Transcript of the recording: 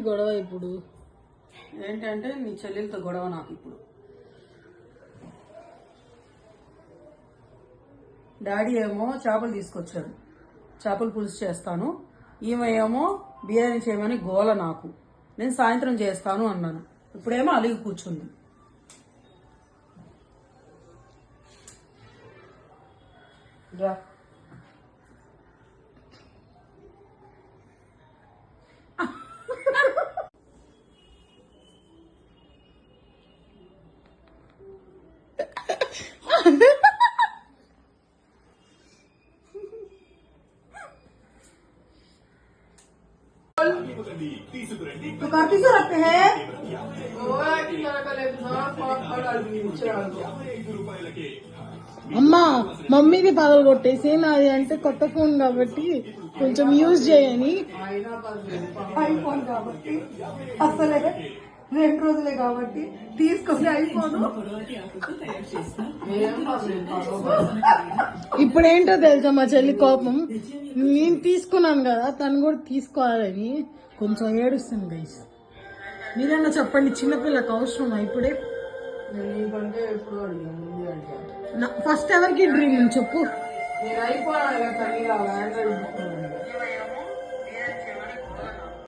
గొడవ ఇప్పుడు ఏంటంటే నీ చెల్లెలతో గొడవ నాకు ఇప్పుడు. డాడీ ఏమో చేపలు తీసుకొచ్చాడు, చేపల పులుసు చేస్తాను, ఈమె ఏమో బిర్యానీ చేయమని గోల నాకు. నేను సాయంత్రం చేస్తాను అన్నాను, ఇప్పుడేమో అలిగి కూర్చుంది. రా तो काफी से रखते हैं అమ్మా మమ్మీది పగలు కొట్టేసి నాది అంటే కొత్త ఫోన్ కాబట్టి కొంచెం యూజ్ చేయని. ఐఫోన్ కాబట్టి అసలే 2 రోజులే కాబట్టి తీసుకొని ఐఫోన్. ఇప్పుడేంటో తెలుసా మా చెల్లి కోపం, నేను తీసుకున్నాను కదా తను కూడా తీసుకోవాలని కొంచెం ఏడుస్తుంది. గైస్ మీరన్నా చెప్పండి, చిన్నపిల్లకి అవసరమా ఇప్పుడే? ఫస్ట్ ఎవరికి డ్రీమ్ చెప్పు.